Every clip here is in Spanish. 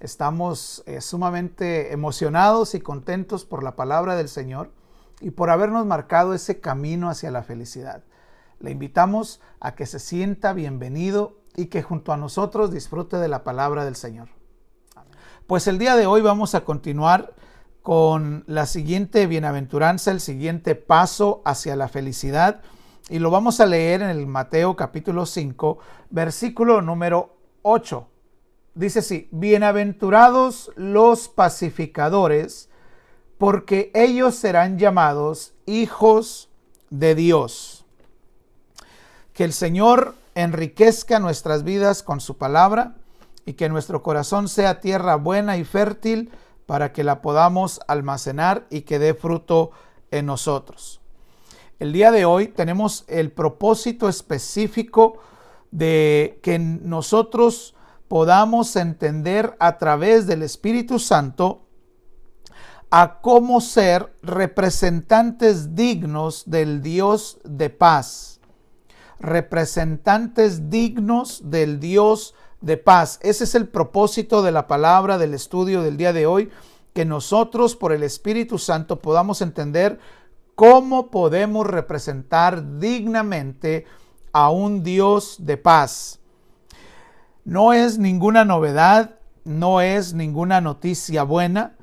Estamos sumamente emocionados y contentos por la palabra del Señor y por habernos marcado ese camino hacia la felicidad. Le invitamos a que se sienta bienvenido y que junto a nosotros disfrute de la palabra del Señor. Pues el día de hoy vamos a continuar con la siguiente bienaventuranza, el siguiente paso hacia la felicidad, y lo vamos a leer en el Mateo capítulo 5, versículo número 8. Dice así: bienaventurados los pacificadores, porque ellos serán llamados hijos de Dios. Que el Señor enriquezca nuestras vidas con su palabra y que nuestro corazón sea tierra buena y fértil para que la podamos almacenar y que dé fruto en nosotros. El día de hoy tenemos el propósito específico de que nosotros podamos entender a través del Espíritu Santo a cómo ser representantes dignos del Dios de paz. Representantes dignos del Dios de paz. Ese es el propósito de la palabra del estudio del día de hoy, que nosotros por el Espíritu Santo podamos entender cómo podemos representar dignamente a un Dios de paz. No es ninguna novedad, no es ninguna noticia buena,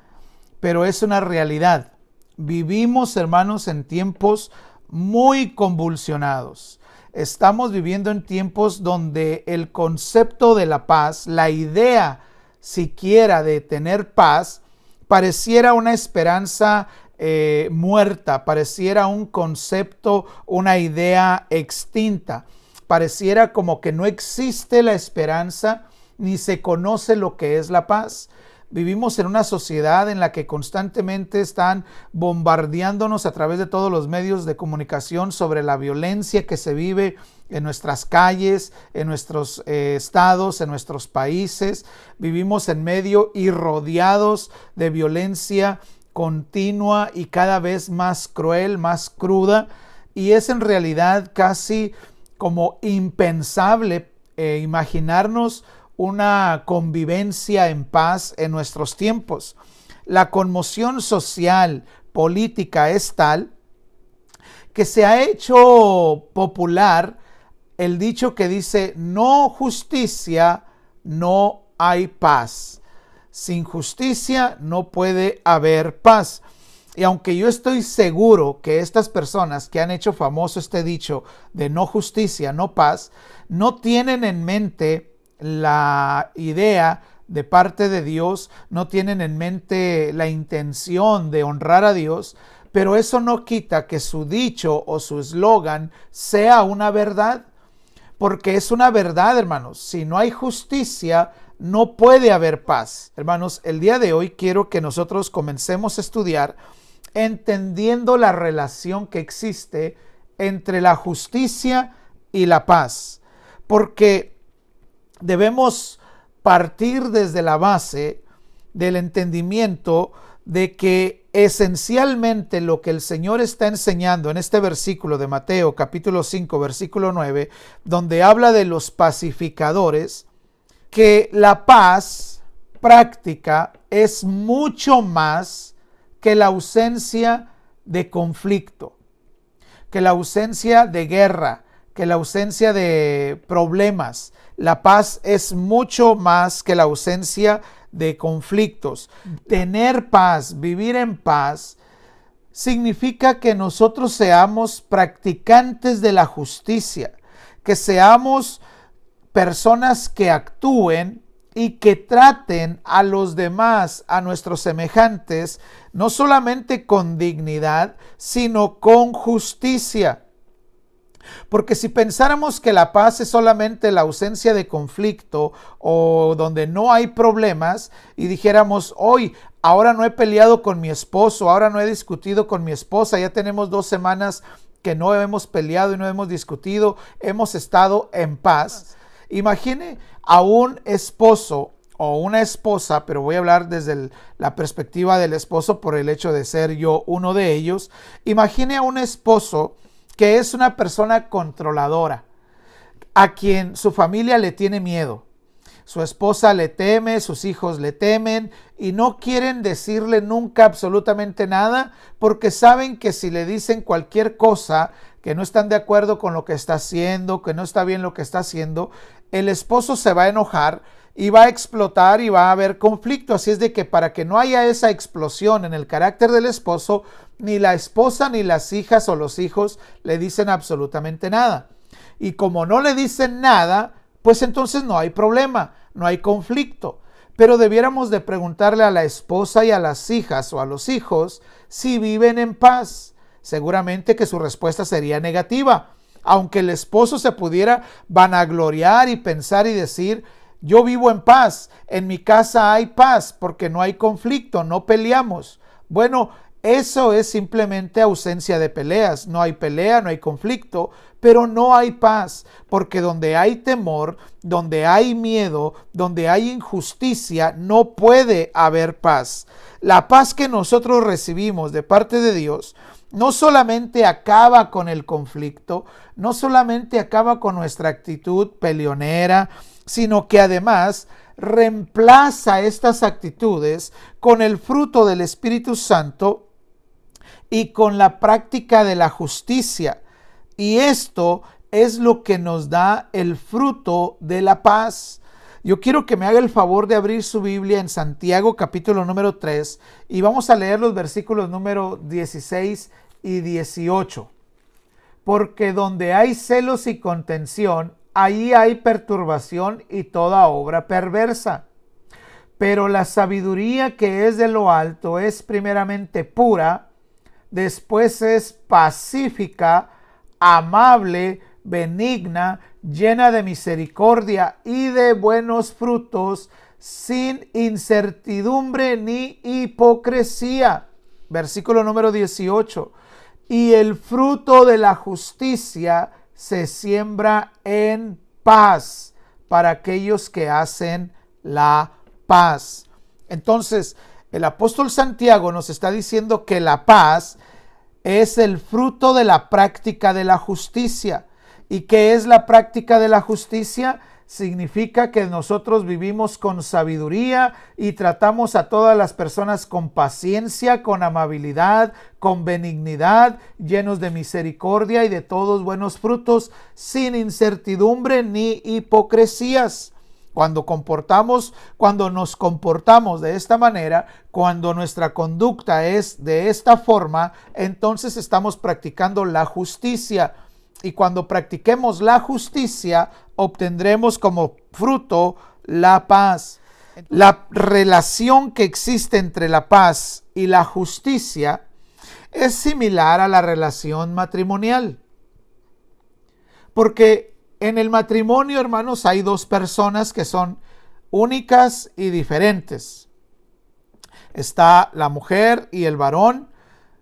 pero es una realidad. Vivimos, hermanos, en tiempos muy convulsionados. Estamos viviendo en tiempos donde el concepto de la paz, la idea siquiera de tener paz, pareciera una esperanza muerta, pareciera un concepto, una idea extinta. Pareciera como que no existe la esperanza ni se conoce lo que es la paz. Vivimos en una sociedad en la que constantemente están bombardeándonos a través de todos los medios de comunicación sobre la violencia que se vive en nuestras calles, en nuestros estados, en nuestros países. Vivimos en medio y rodeados de violencia continua y cada vez más cruel, más cruda. Y es en realidad casi como impensable imaginarnos una convivencia en paz en nuestros tiempos. La conmoción social, política es tal que se ha hecho popular el dicho que dice: no justicia, no hay paz. Sin justicia no puede haber paz. Y aunque yo estoy seguro que estas personas que han hecho famoso este dicho de no justicia, no paz, no tienen en mente la idea de parte de Dios, no tienen en mente la intención de honrar a Dios, pero eso no quita que su dicho o su eslogan sea una verdad, porque es una verdad, hermanos. Si no hay justicia, no puede haber paz. Hermanos, el día de hoy quiero que nosotros comencemos a estudiar entendiendo la relación que existe entre la justicia y la paz, porque debemos partir desde la base del entendimiento de que esencialmente lo que el Señor está enseñando en este versículo de Mateo capítulo 5 versículo 9, donde habla de los pacificadores, que la paz práctica es mucho más que la ausencia de conflicto, que la ausencia de guerra, que la ausencia de problemas. La paz es mucho más que la ausencia de conflictos. Tener paz, vivir en paz, significa que nosotros seamos practicantes de la justicia, que seamos personas que actúen y que traten a los demás, a nuestros semejantes, no solamente con dignidad, sino con justicia. Porque si pensáramos que la paz es solamente la ausencia de conflicto o donde no hay problemas y dijéramos: hoy, ahora no he peleado con mi esposo, ahora no he discutido con mi esposa, ya tenemos 2 semanas que no hemos peleado y no hemos discutido, hemos estado en paz. Imagine a un esposo o una esposa, pero voy a hablar desde la perspectiva del esposo por el hecho de ser yo uno de ellos. Imagine a un esposo que es una persona controladora, a quien su familia le tiene miedo. Su esposa le teme, sus hijos le temen y no quieren decirle nunca absolutamente nada porque saben que si le dicen cualquier cosa, que no están de acuerdo con lo que está haciendo, que no está bien lo que está haciendo, el esposo se va a enojar y va a explotar y va a haber conflicto. Así es de que para que no haya esa explosión en el carácter del esposo, ni la esposa ni las hijas o los hijos le dicen absolutamente nada. Y como no le dicen nada, pues entonces no hay problema, no hay conflicto. Pero debiéramos de preguntarle a la esposa y a las hijas o a los hijos si viven en paz. Seguramente que su respuesta sería negativa, aunque el esposo se pudiera vanagloriar y pensar y decir: yo vivo en paz, en mi casa hay paz porque no hay conflicto, no peleamos. Bueno, eso es simplemente ausencia de peleas. No hay pelea, no hay conflicto, pero no hay paz, porque donde hay temor, donde hay miedo, donde hay injusticia, no puede haber paz. La paz que nosotros recibimos de parte de Dios no solamente acaba con el conflicto, no solamente acaba con nuestra actitud peleonera, sino que además reemplaza estas actitudes con el fruto del Espíritu Santo y con la práctica de la justicia. Y esto es lo que nos da el fruto de la paz. Yo quiero que me haga el favor de abrir su Biblia en Santiago capítulo número 3 y vamos a leer los versículos número 16 y 18. Porque donde hay celos y contención, ahí hay perturbación y toda obra perversa. Pero la sabiduría que es de lo alto es primeramente pura, después es pacífica, amable, benigna, llena de misericordia y de buenos frutos, sin incertidumbre ni hipocresía. Versículo número 18. Y el fruto de la justicia se siembra en paz para aquellos que hacen la paz. Entonces, el apóstol Santiago nos está diciendo que la paz es el fruto de la práctica de la justicia. ¿Y qué es la práctica de la justicia? Significa que nosotros vivimos con sabiduría y tratamos a todas las personas con paciencia, con amabilidad, con benignidad, llenos de misericordia y de todos buenos frutos, sin incertidumbre ni hipocresías. Cuando nos comportamos de esta manera, cuando nuestra conducta es de esta forma, entonces estamos practicando la justicia. Y cuando practiquemos la justicia, obtendremos como fruto la paz. La relación que existe entre la paz y la justicia es similar a la relación matrimonial. Porque en el matrimonio, hermanos, hay dos personas que son únicas y diferentes. Está la mujer y el varón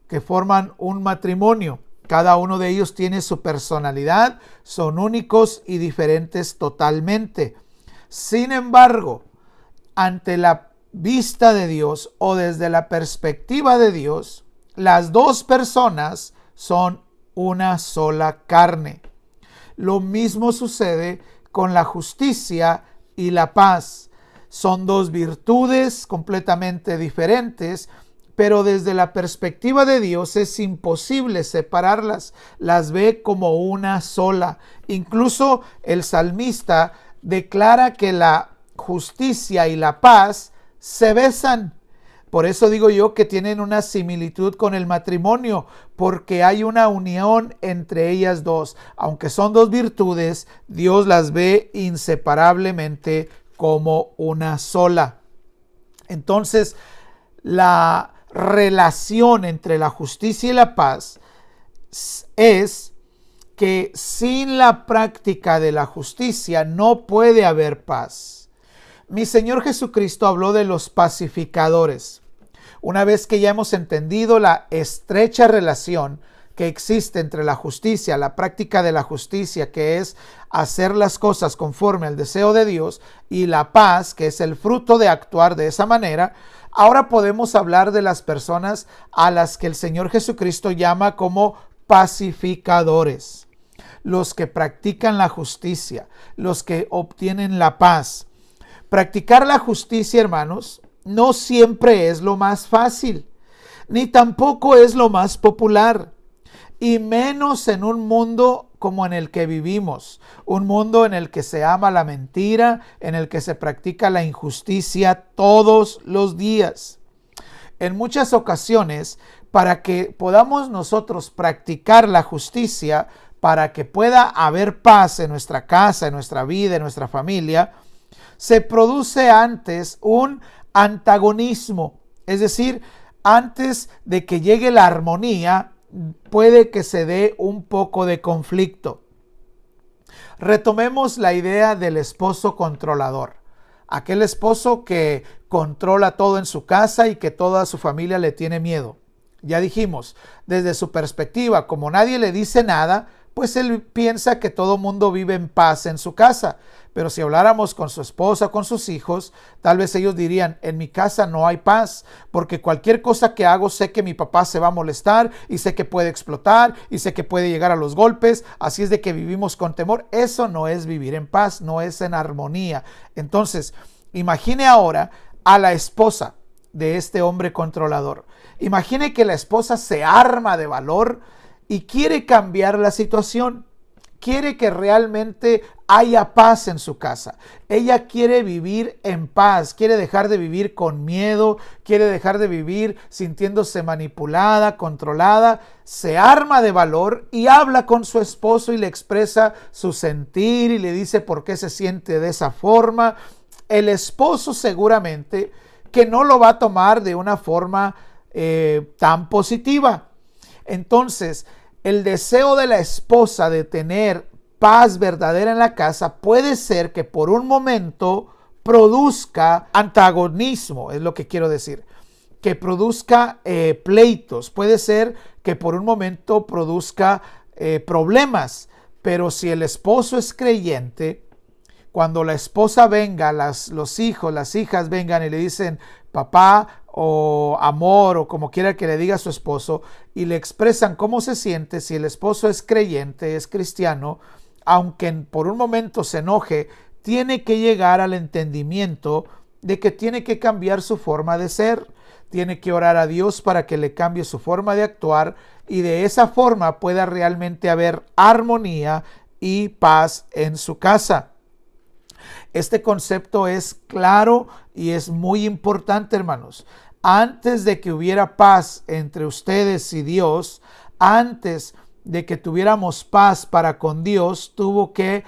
que forman un matrimonio. Cada uno de ellos tiene su personalidad, son únicos y diferentes totalmente. Sin embargo, ante la vista de Dios o desde la perspectiva de Dios, las dos personas son una sola carne. Lo mismo sucede con la justicia y la paz. Son dos virtudes completamente diferentes, pero desde la perspectiva de Dios es imposible separarlas, las ve como una sola. Incluso el salmista declara que la justicia y la paz se besan. Por eso digo yo que tienen una similitud con el matrimonio, porque hay una unión entre ellas dos. Aunque son dos virtudes, Dios las ve inseparablemente como una sola. Entonces, la relación entre la justicia y la paz es que sin la práctica de la justicia no puede haber paz. Mi Señor Jesucristo habló de los pacificadores. Una vez que ya hemos entendido la estrecha relación que existe entre la justicia, la práctica de la justicia, que es hacer las cosas conforme al deseo de Dios, y la paz, que es el fruto de actuar de esa manera, ahora podemos hablar de las personas a las que el Señor Jesucristo llama como pacificadores. Los que practican la justicia, los que obtienen la paz. Practicar la justicia, hermanos, no siempre es lo más fácil, ni tampoco es lo más popular, y menos en un mundo como en el que vivimos, un mundo en el que se ama la mentira, en el que se practica la injusticia todos los días. En muchas ocasiones, para que podamos nosotros practicar la justicia, para que pueda haber paz en nuestra casa, en nuestra vida, en nuestra familia, se produce antes un antagonismo, es decir, antes de que llegue la armonía, puede que se dé un poco de conflicto. Retomemos la idea del esposo controlador, aquel esposo que controla todo en su casa y que toda su familia le tiene miedo. Ya dijimos, desde su perspectiva, como nadie le dice nada, pues él piensa que todo mundo vive en paz en su casa. Pero si habláramos con su esposa, con sus hijos, tal vez ellos dirían, en mi casa no hay paz, porque cualquier cosa que hago sé que mi papá se va a molestar y sé que puede explotar y sé que puede llegar a los golpes, así es de que vivimos con temor. Eso no es vivir en paz, no es en armonía. Entonces, imagine ahora a la esposa de este hombre controlador. Imagine que la esposa se arma de valor y quiere cambiar la situación. Quiere que realmente haya paz en su casa. Ella quiere vivir en paz, quiere dejar de vivir con miedo, quiere dejar de vivir sintiéndose manipulada, controlada. Se arma de valor y habla con su esposo y le expresa su sentir y le dice por qué se siente de esa forma. El esposo seguramente que no lo va a tomar de una forma tan positiva. Entonces, el deseo de la esposa de tener paz verdadera en la casa puede ser que por un momento produzca antagonismo, es lo que quiero decir, que produzca pleitos, puede ser que por un momento produzca problemas, pero si el esposo es creyente, cuando la esposa venga, los hijos, las hijas vengan y le dicen papá o amor o como quiera que le diga a su esposo y le expresan cómo se siente, si el esposo es creyente, es cristiano, aunque por un momento se enoje, tiene que llegar al entendimiento de que tiene que cambiar su forma de ser, tiene que orar a Dios para que le cambie su forma de actuar y de esa forma pueda realmente haber armonía y paz en su casa. Este concepto es claro y es muy importante, hermanos. Antes de que hubiera paz entre ustedes y Dios, antes de que tuviéramos paz para con Dios, tuvo que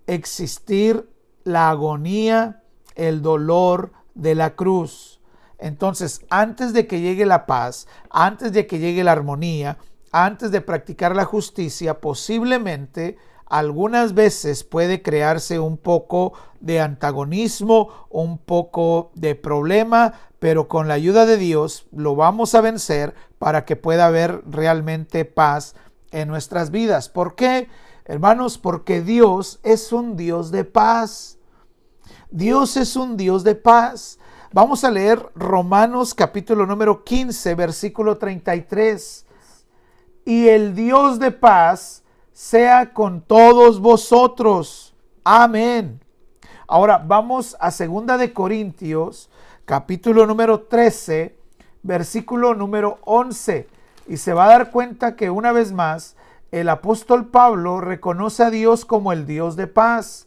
existir la agonía, el dolor de la cruz. Entonces, antes de que llegue la paz, antes de que llegue la armonía, antes de practicar la justicia, posiblemente algunas veces puede crearse un poco de antagonismo, un poco de problema, pero con la ayuda de Dios lo vamos a vencer para que pueda haber realmente paz en nuestras vidas. ¿Por qué, hermanos? Porque Dios es un Dios de paz. Dios es un Dios de paz. Vamos a leer Romanos capítulo número 15, versículo 33. Y el Dios de paz sea con todos vosotros. Amén. Ahora vamos a 2 de Corintios, capítulo número 13, versículo número 11. Y se va a dar cuenta que una vez más el apóstol Pablo reconoce a Dios como el Dios de paz.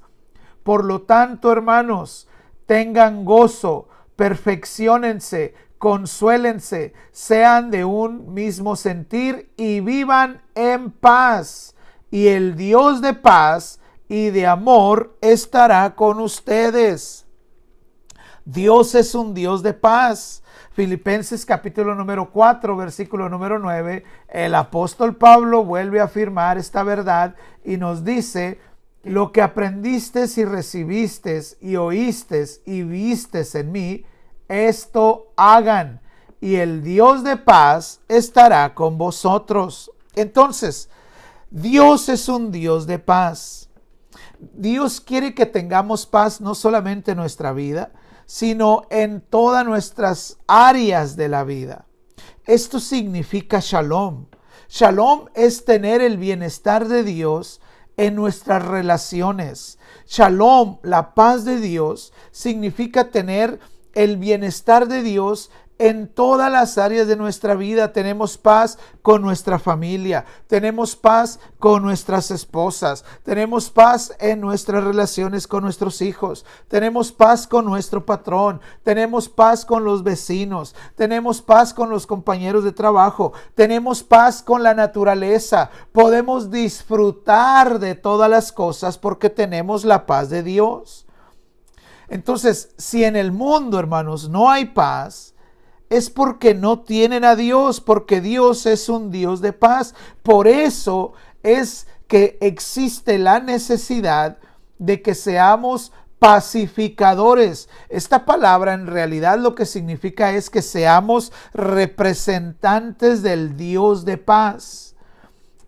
Por lo tanto, hermanos, tengan gozo, perfecciónense, consuélense, sean de un mismo sentir y vivan en paz. Y el Dios de paz y de amor estará con ustedes. Dios es un Dios de paz. Filipenses capítulo número 4, versículo número 9, el apóstol Pablo vuelve a afirmar esta verdad y nos dice: lo que aprendiste y recibiste y oíste y viste en mí, esto hagan, y el Dios de paz estará con vosotros. Entonces, Dios es un Dios de paz. Dios quiere que tengamos paz no solamente en nuestra vida, sino en todas nuestras áreas de la vida. Esto significa shalom. Shalom es tener el bienestar de Dios en nuestras relaciones. Shalom, la paz de Dios, significa tener el bienestar de Dios en todas las áreas de nuestra vida. Tenemos paz con nuestra familia, tenemos paz con nuestras esposas, tenemos paz en nuestras relaciones con nuestros hijos, tenemos paz con nuestro patrón, tenemos paz con los vecinos, tenemos paz con los compañeros de trabajo, tenemos paz con la naturaleza. Podemos disfrutar de todas las cosas porque tenemos la paz de Dios. Entonces, si en el mundo, hermanos, no hay paz, es porque no tienen a Dios, porque Dios es un Dios de paz. Por eso es que existe la necesidad de que seamos pacificadores. Esta palabra en realidad lo que significa es que seamos representantes del Dios de paz.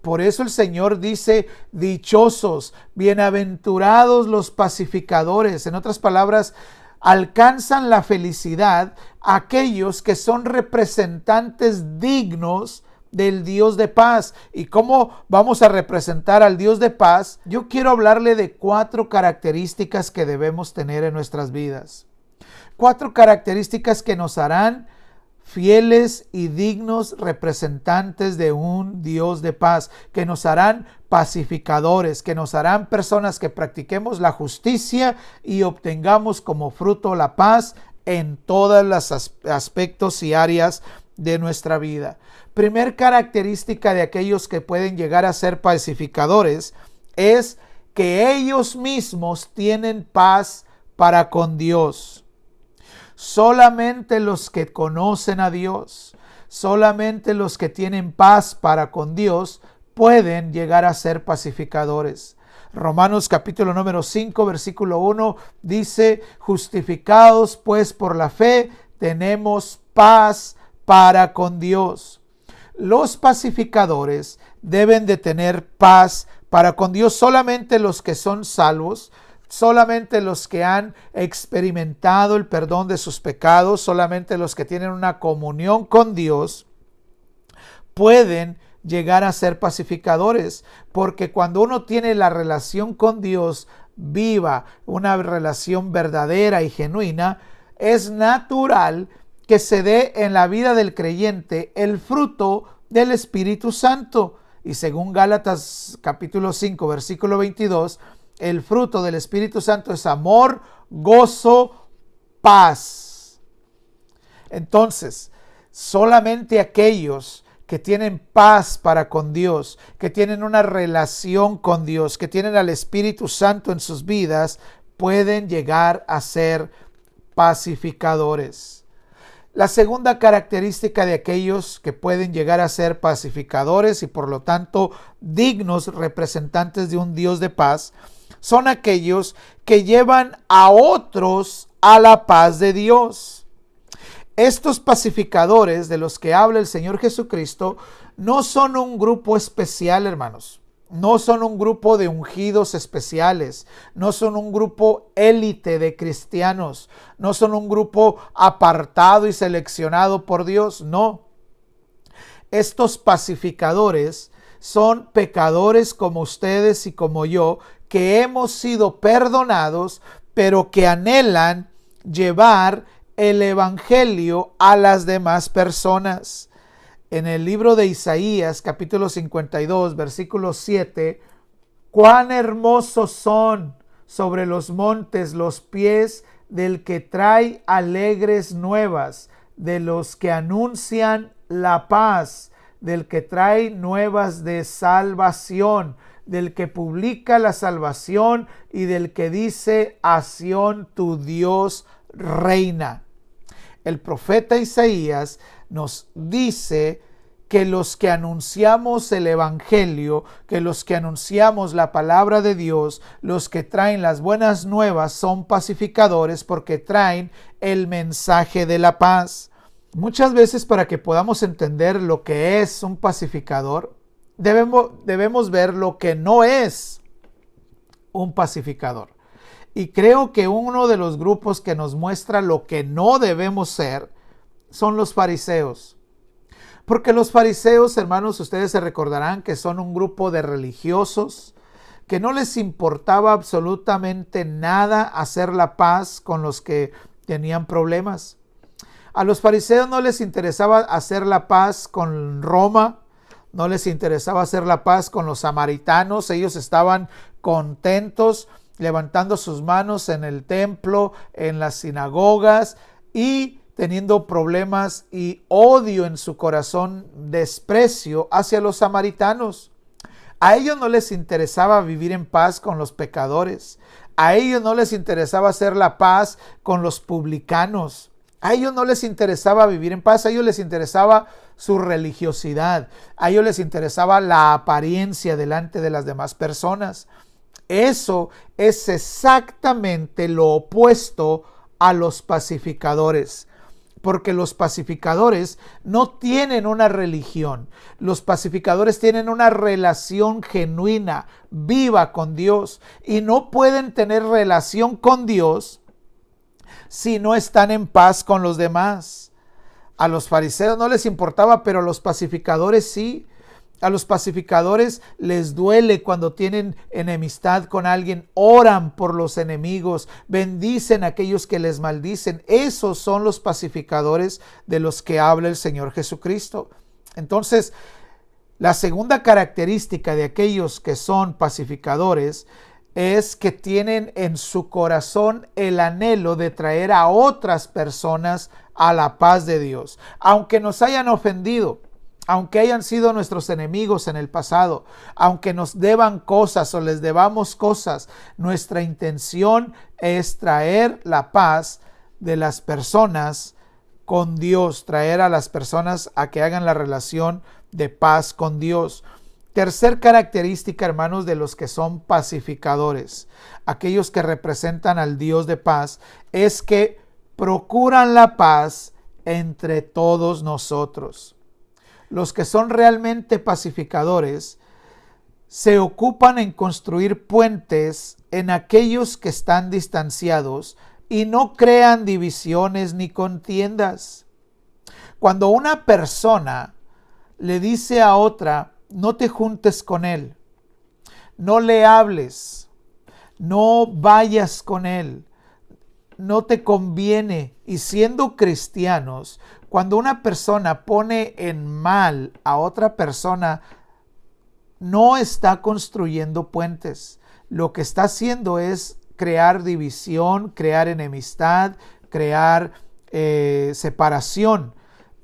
Por eso el Señor dice, dichosos, bienaventurados los pacificadores. En otras palabras, alcanzan la felicidad aquellos que son representantes dignos del Dios de paz. ¿Y cómo vamos a representar al Dios de paz? Yo quiero hablarle de 4 características que debemos tener en nuestras vidas. 4 características que nos harán fieles y dignos representantes de un Dios de paz, que nos harán pacificadores, que nos harán personas que practiquemos la justicia y obtengamos como fruto la paz en todos los aspectos y áreas de nuestra vida. Primer característica de aquellos que pueden llegar a ser pacificadores es que ellos mismos tienen paz para con Dios. Solamente los que conocen a Dios, solamente los que tienen paz para con Dios pueden llegar a ser pacificadores. Romanos capítulo número 5, versículo 1 dice, justificados pues por la fe, tenemos paz para con Dios. Los pacificadores deben de tener paz para con Dios. Solamente los que son salvos, solamente los que han experimentado el perdón de sus pecados, solamente los que tienen una comunión con Dios, pueden llegar a ser pacificadores, porque cuando uno tiene la relación con Dios viva, una relación verdadera y genuina, es natural que se dé en la vida del creyente el fruto del Espíritu Santo. Y según Gálatas capítulo 5, versículo 22, el fruto del Espíritu Santo es amor, gozo, paz. Entonces, solamente aquellos que tienen paz para con Dios, que tienen una relación con Dios, que tienen al Espíritu Santo en sus vidas, pueden llegar a ser pacificadores. La segunda característica de aquellos que pueden llegar a ser pacificadores y por lo tanto dignos representantes de un Dios de paz, son aquellos que llevan a otros a la paz de Dios. Estos pacificadores de los que habla el Señor Jesucristo no son un grupo especial, hermanos. No son un grupo de ungidos especiales. No son un grupo élite de cristianos. No son un grupo apartado y seleccionado por Dios. No. Estos pacificadores son pecadores como ustedes y como yo, que hemos sido perdonados, pero que anhelan llevar el evangelio a las demás personas. En el libro de Isaías, capítulo 52, versículo 7, cuán hermosos son sobre los montes los pies del que trae alegres nuevas, de los que anuncian la paz, del que trae nuevas de salvación, del que publica la salvación y del que dice, a Sión tu Dios reina. El profeta Isaías nos dice que los que anunciamos el evangelio, que los que anunciamos la palabra de Dios, los que traen las buenas nuevas son pacificadores porque traen el mensaje de la paz. Muchas veces, para que podamos entender lo que es un pacificador, debemos ver lo que no es un pacificador. Y creo que uno de los grupos que nos muestra lo que no debemos ser son los fariseos. Porque los fariseos, hermanos, ustedes se recordarán que son un grupo de religiosos que no les importaba absolutamente nada hacer la paz con los que tenían problemas. A los fariseos no les interesaba hacer la paz con Roma, no les interesaba hacer la paz con los samaritanos. Ellos estaban contentos levantando sus manos en el templo, en las sinagogas y teniendo problemas y odio en su corazón, desprecio hacia los samaritanos. A ellos no les interesaba vivir en paz con los pecadores. A ellos no les interesaba hacer la paz con los publicanos. A ellos no les interesaba vivir en paz. A ellos les interesaba su religiosidad. A ellos les interesaba la apariencia delante de las demás personas. Eso es exactamente lo opuesto a los pacificadores. Porque los pacificadores no tienen una religión. Los pacificadores tienen una relación genuina, viva con Dios. Y no pueden tener relación con Dios si no están en paz con los demás. A los fariseos no les importaba, pero a los pacificadores sí. A los pacificadores les duele cuando tienen enemistad con alguien, oran por los enemigos, bendicen a aquellos que les maldicen. Esos son los pacificadores de los que habla el Señor Jesucristo. Entonces, la segunda característica de aquellos que son pacificadores es que tienen en su corazón el anhelo de traer a otras personas a la paz de Dios, aunque nos hayan ofendido. Aunque hayan sido nuestros enemigos en el pasado, aunque nos deban cosas o les debamos cosas, nuestra intención es traer la paz de las personas con Dios, traer a las personas a que hagan la relación de paz con Dios. Tercer característica, hermanos, de los que son pacificadores, aquellos que representan al Dios de paz, es que procuran la paz entre todos nosotros. Los que son realmente pacificadores se ocupan en construir puentes en aquellos que están distanciados y no crean divisiones ni contiendas. Cuando una persona le dice a otra, no te juntes con él, no le hables, no vayas con él, no te conviene, y siendo cristianos, cuando una persona pone en mal a otra persona, no está construyendo puentes. Lo que está haciendo es crear división, crear enemistad, crear separación.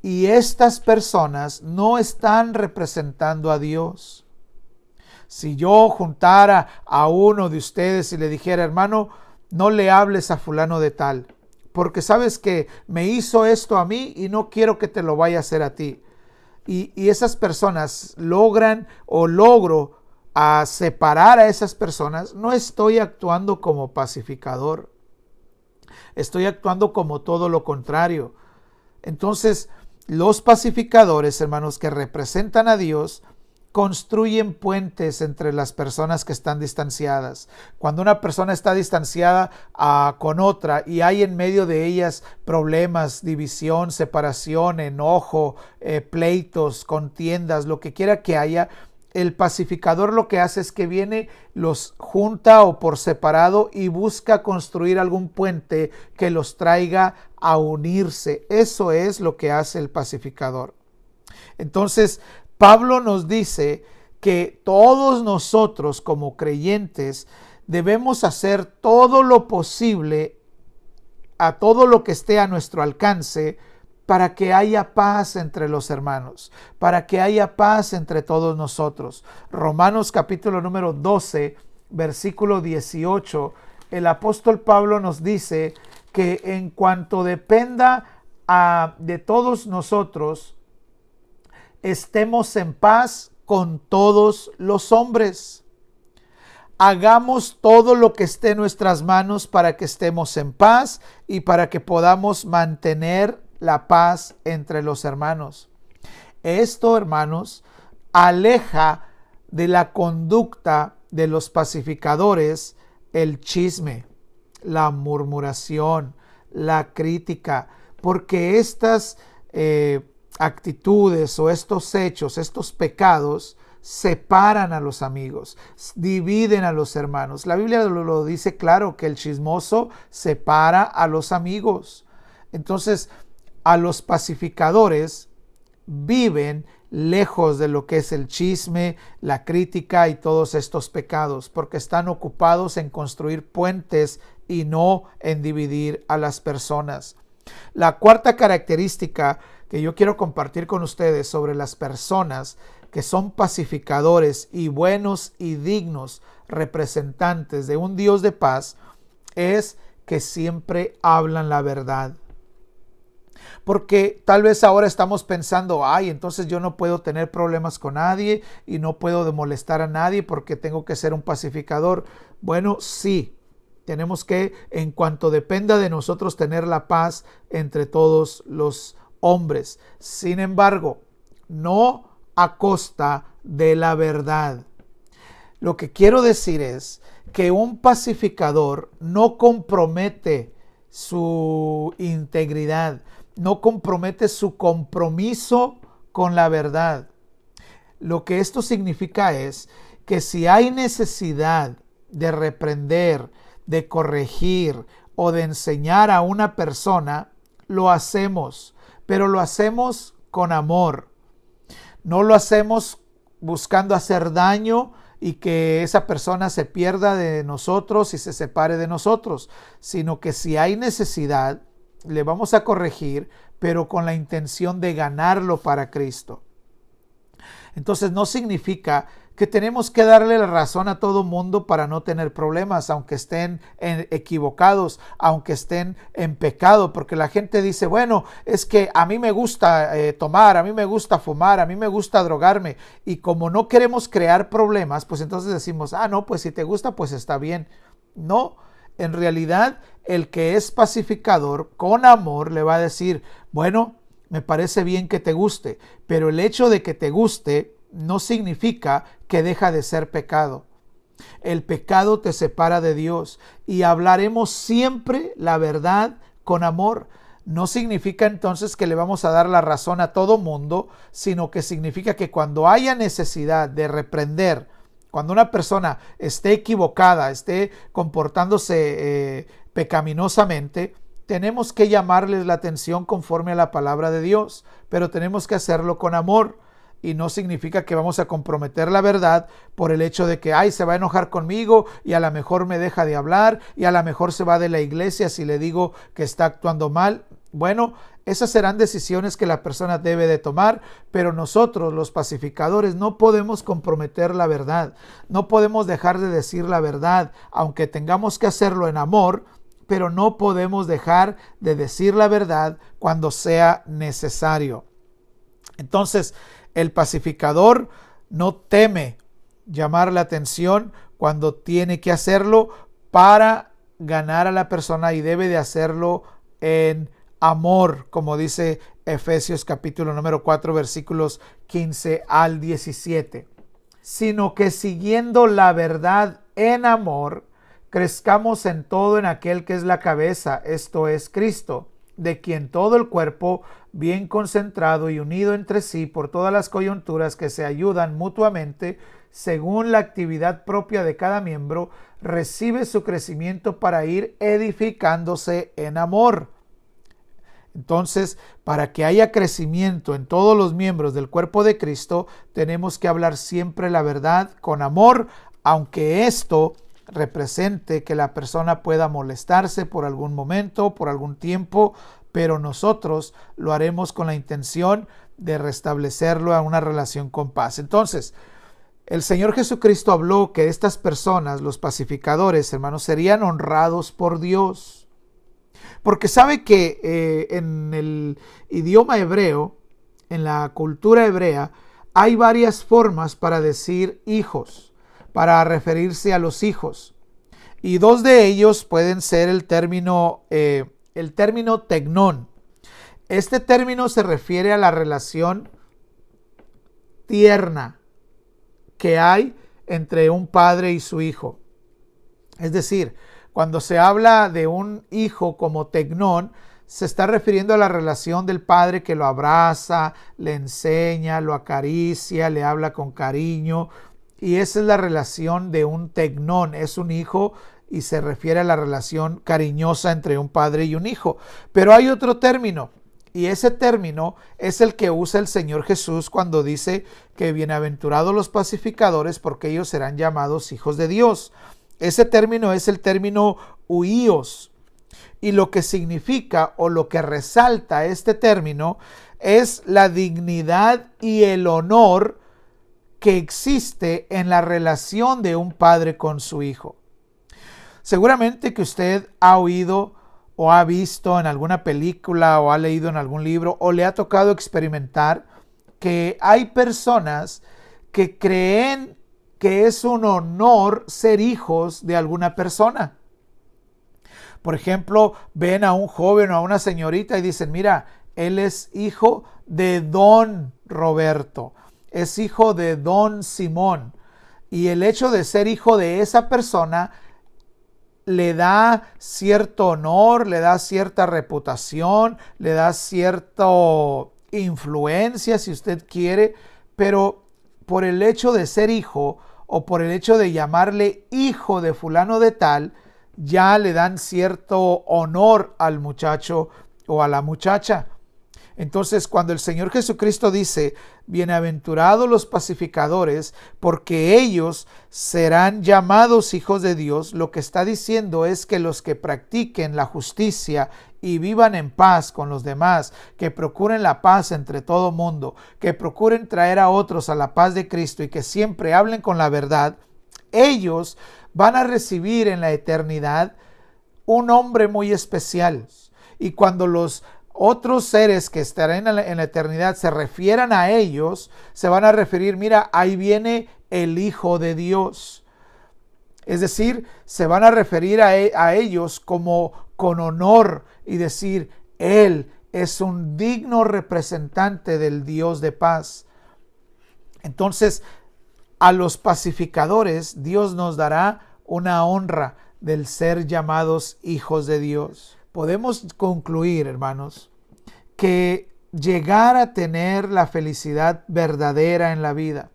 Y estas personas no están representando a Dios. Si yo juntara a uno de ustedes y le dijera, hermano, no le hables a fulano de tal, porque sabes que me hizo esto a mí y no quiero que te lo vaya a hacer a ti. Y esas personas logro a separar a esas personas, no estoy actuando como pacificador. Estoy actuando como todo lo contrario. Entonces, los pacificadores, hermanos, que representan a Dios, construyen puentes entre las personas que están distanciadas. Cuando una persona está distanciada con otra y hay en medio de ellas problemas, división, separación, enojo, pleitos, contiendas, lo que quiera que haya, el pacificador lo que hace es que viene, los junta o por separado y busca construir algún puente que los traiga a unirse. Eso es lo que hace el pacificador. Entonces, Pablo nos dice que todos nosotros como creyentes debemos hacer todo lo posible, a todo lo que esté a nuestro alcance, para que haya paz entre los hermanos, para que haya paz entre todos nosotros. Romanos capítulo número 12, versículo 18, el apóstol Pablo nos dice que en cuanto dependa de todos nosotros, estemos en paz con todos los hombres. Hagamos todo lo que esté en nuestras manos para que estemos en paz y para que podamos mantener la paz entre los hermanos. Esto, hermanos, aleja de la conducta de los pacificadores el chisme, la murmuración, la crítica, porque estas actitudes o estos hechos, estos pecados separan a los amigos, dividen a los hermanos. La Biblia lo dice claro, que el chismoso separa a los amigos. Entonces, a los pacificadores viven lejos de lo que es el chisme, la crítica y todos estos pecados, porque están ocupados en construir puentes y no en dividir a las personas. La cuarta característica que yo quiero compartir con ustedes sobre las personas que son pacificadores y buenos y dignos representantes de un Dios de paz es que siempre hablan la verdad. Porque tal vez ahora estamos pensando, entonces yo no puedo tener problemas con nadie y no puedo molestar a nadie porque tengo que ser un pacificador. Bueno, sí, tenemos que, en cuanto dependa de nosotros, tener la paz entre todos los hombres. Sin embargo, no a costa de la verdad. Lo que quiero decir es que un pacificador no compromete su integridad, no compromete su compromiso con la verdad. Lo que esto significa es que si hay necesidad de reprender, de corregir o de enseñar a una persona, lo hacemos, pero lo hacemos con amor. No lo hacemos buscando hacer daño y que esa persona se pierda de nosotros y se separe de nosotros, sino que si hay necesidad, le vamos a corregir, pero con la intención de ganarlo para Cristo. Entonces no significa que tenemos que darle la razón a todo mundo para no tener problemas, aunque estén equivocados, aunque estén en pecado, porque la gente dice, bueno, es que a mí me gusta tomar, a mí me gusta fumar, a mí me gusta drogarme, y como no queremos crear problemas, pues entonces decimos, no, pues si te gusta, pues está bien. No, en realidad el que es pacificador con amor le va a decir, bueno, me parece bien que te guste, pero el hecho de que te guste no significa que deja de ser pecado. El pecado te separa de Dios y hablaremos siempre la verdad con amor. No significa entonces que le vamos a dar la razón a todo mundo, sino que significa que cuando haya necesidad de reprender, cuando una persona esté equivocada, esté comportándose pecaminosamente, tenemos que llamarles la atención conforme a la palabra de Dios, pero tenemos que hacerlo con amor. Y no significa que vamos a comprometer la verdad por el hecho de que se va a enojar conmigo y a lo mejor me deja de hablar y a lo mejor se va de la iglesia si le digo que está actuando mal. Bueno, esas serán decisiones que la persona debe de tomar, pero nosotros, los pacificadores, no podemos comprometer la verdad. No podemos dejar de decir la verdad, aunque tengamos que hacerlo en amor, pero no podemos dejar de decir la verdad cuando sea necesario. Entonces, el pacificador no teme llamar la atención cuando tiene que hacerlo para ganar a la persona y debe de hacerlo en amor, como dice Efesios capítulo número 4, versículos 15 al 17. Sino que siguiendo la verdad en amor, crezcamos en todo en aquel que es la cabeza, esto es Cristo, de quien todo el cuerpo, bien concentrado y unido entre sí por todas las coyunturas que se ayudan mutuamente, según la actividad propia de cada miembro, recibe su crecimiento para ir edificándose en amor. Entonces, para que haya crecimiento en todos los miembros del cuerpo de Cristo, tenemos que hablar siempre la verdad con amor, aunque esto represente que la persona pueda molestarse por algún momento, por algún tiempo, pero nosotros lo haremos con la intención de restablecerlo a una relación con paz. Entonces, el Señor Jesucristo habló que estas personas, los pacificadores, hermanos, serían honrados por Dios. Porque sabe que en el idioma hebreo, en la cultura hebrea, hay varias formas para decir hijos, para referirse a los hijos. Y dos de ellos pueden ser el término tecnón. Este término se refiere a la relación tierna que hay entre un padre y su hijo. Es decir, cuando se habla de un hijo como tecnón, se está refiriendo a la relación del padre que lo abraza, le enseña, lo acaricia, le habla con cariño. Y esa es la relación de un tecnón, es un hijo y se refiere a la relación cariñosa entre un padre y un hijo. Pero hay otro término, y ese término es el que usa el Señor Jesús cuando dice que bienaventurados los pacificadores porque ellos serán llamados hijos de Dios. Ese término es el término huíos. Y lo que significa o lo que resalta este término es la dignidad y el honor que existe en la relación de un padre con su hijo. Seguramente que usted ha oído o ha visto en alguna película o ha leído en algún libro o le ha tocado experimentar que hay personas que creen que es un honor ser hijos de alguna persona. Por ejemplo, ven a un joven o a una señorita y dicen, mira, él es hijo de don Roberto, es hijo de don Simón. Y el hecho de ser hijo de esa persona le da cierto honor, le da cierta reputación, le da cierta influencia, si usted quiere, pero por el hecho de ser hijo o por el hecho de llamarle hijo de fulano de tal, ya le dan cierto honor al muchacho o a la muchacha. Entonces, cuando el Señor Jesucristo dice, bienaventurados los pacificadores, porque ellos serán llamados hijos de Dios, lo que está diciendo es que los que practiquen la justicia y vivan en paz con los demás, que procuren la paz entre todo mundo, que procuren traer a otros a la paz de Cristo y que siempre hablen con la verdad, ellos van a recibir en la eternidad un nombre muy especial. Y cuando los otros seres que estarán en la eternidad se refieran a ellos, se van a referir, mira, ahí viene el Hijo de Dios. Es decir, se van a referir a ellos como con honor y decir, Él es un digno representante del Dios de paz. Entonces, a los pacificadores, Dios nos dará una honra del ser llamados hijos de Dios. Podemos concluir, hermanos, que llegar a tener la felicidad verdadera en la vida,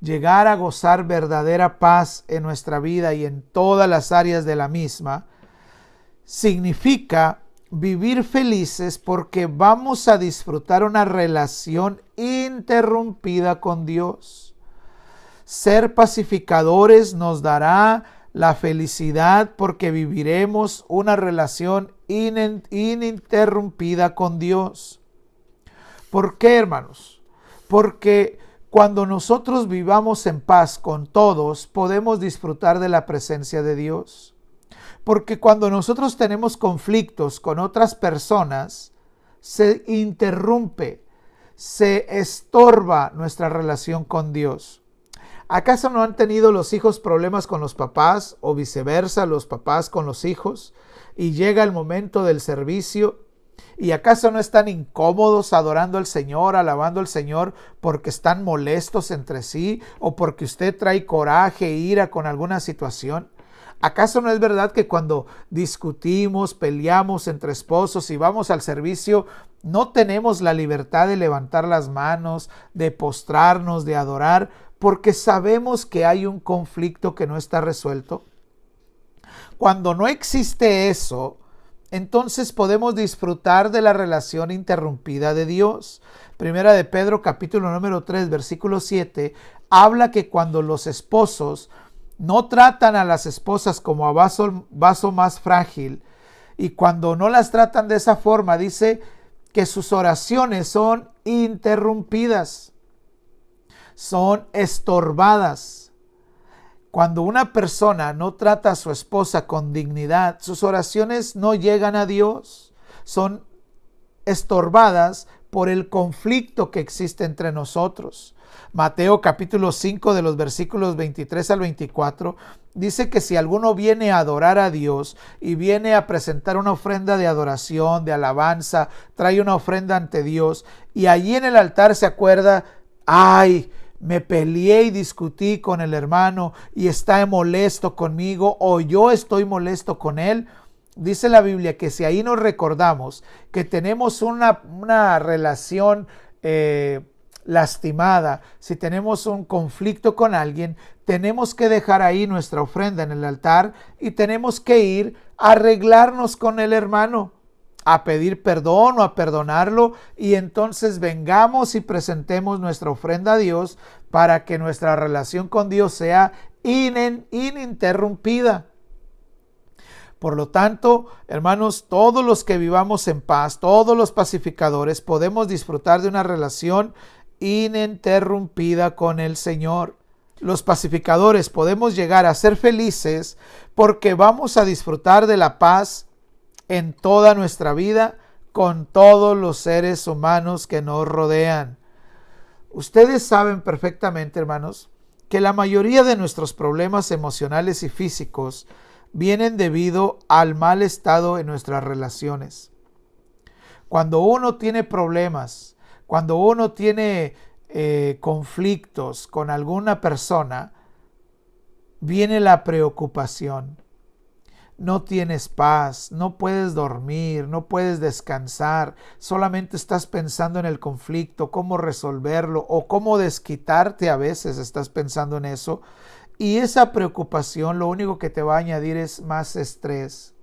llegar a gozar verdadera paz en nuestra vida y en todas las áreas de la misma, significa vivir felices porque vamos a disfrutar una relación ininterrumpida con Dios. Ser pacificadores nos dará la felicidad porque viviremos una relación ininterrumpida con Dios. ¿Por qué, hermanos? Porque cuando nosotros vivamos en paz con todos, podemos disfrutar de la presencia de Dios. Porque cuando nosotros tenemos conflictos con otras personas, se interrumpe, se estorba nuestra relación con Dios. ¿Acaso no han tenido los hijos problemas con los papás o viceversa, los papás con los hijos? Y llega el momento del servicio. ¿Y acaso no están incómodos adorando al Señor, alabando al Señor porque están molestos entre sí o porque usted trae coraje e ira con alguna situación? ¿Acaso no es verdad que cuando discutimos, peleamos entre esposos y vamos al servicio, no tenemos la libertad de levantar las manos, de postrarnos, de adorar, porque sabemos que hay un conflicto que no está resuelto? Cuando no existe eso, entonces podemos disfrutar de la relación interrumpida de Dios. Primera de Pedro, capítulo número 3, versículo 7, habla que cuando los esposos no tratan a las esposas como a vaso más frágil, y cuando no las tratan de esa forma, dice que sus oraciones son interrumpidas, son estorbadas. Cuando una persona no trata a su esposa con dignidad, sus oraciones no llegan a Dios, son estorbadas por el conflicto que existe entre nosotros. Mateo capítulo 5 de los versículos 23 al 24 dice que si alguno viene a adorar a Dios y viene a presentar una ofrenda de adoración, de alabanza, trae una ofrenda ante Dios y allí en el altar se acuerda, ay, me peleé y discutí con el hermano y está molesto conmigo o yo estoy molesto con él, dice la Biblia que si ahí nos recordamos que tenemos una relación lastimada, si tenemos un conflicto con alguien, tenemos que dejar ahí nuestra ofrenda en el altar y tenemos que ir a arreglarnos con el hermano, a pedir perdón o a perdonarlo, y entonces vengamos y presentemos nuestra ofrenda a Dios para que nuestra relación con Dios sea ininterrumpida. Por lo tanto, hermanos, todos los que vivamos en paz, todos los pacificadores, podemos disfrutar de una relación ininterrumpida con el Señor. Los pacificadores podemos llegar a ser felices porque vamos a disfrutar de la paz en toda nuestra vida con todos los seres humanos que nos rodean. Ustedes saben perfectamente, hermanos, que la mayoría de nuestros problemas emocionales y físicos vienen debido al mal estado en nuestras relaciones. Cuando uno tiene problemas, cuando uno tiene conflictos con alguna persona, viene la preocupación. No tienes paz, no puedes dormir, no puedes descansar, solamente estás pensando en el conflicto, cómo resolverlo o cómo desquitarte. A veces estás pensando en eso, y esa preocupación lo único que te va a añadir es más estrés,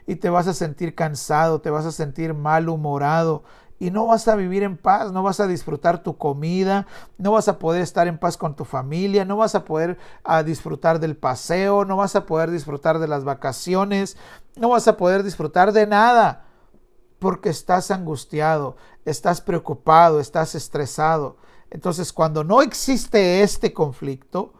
y te vas a sentir cansado, te vas a sentir malhumorado, y no vas a vivir en paz, no vas a disfrutar tu comida, no vas a poder estar en paz con tu familia, no vas a poder disfrutar del paseo, no vas a poder disfrutar de las vacaciones, no vas a poder disfrutar de nada, porque estás angustiado, estás preocupado, estás estresado. Entonces, cuando no existe este conflicto,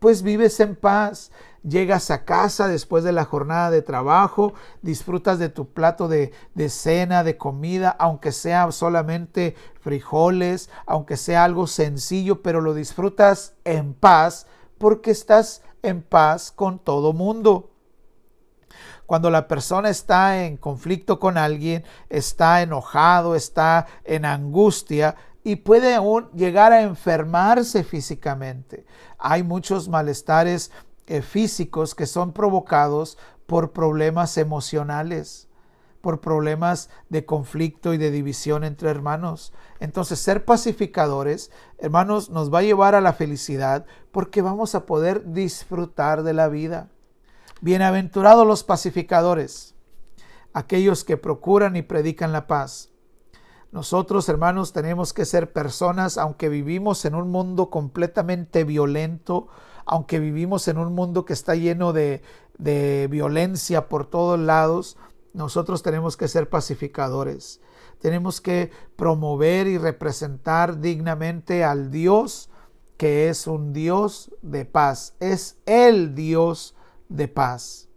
pues vives en paz. Llegas a casa después de la jornada de trabajo, disfrutas de tu plato de cena, de comida, aunque sea solamente frijoles, aunque sea algo sencillo, pero lo disfrutas en paz porque estás en paz con todo mundo. Cuando la persona está en conflicto con alguien, está enojado, está en angustia, y puede aún llegar a enfermarse físicamente. Hay muchos malestares físicos que son provocados por problemas emocionales, por problemas de conflicto y de división entre hermanos. Entonces, ser pacificadores, hermanos, nos va a llevar a la felicidad porque vamos a poder disfrutar de la vida. Bienaventurados los pacificadores, aquellos que procuran y predican la paz. Nosotros, hermanos, tenemos que ser personas, aunque vivimos en un mundo completamente violento, aunque vivimos en un mundo que está lleno de violencia por todos lados, nosotros tenemos que ser pacificadores. Tenemos que promover y representar dignamente al Dios que es un Dios de paz. Es el Dios de paz.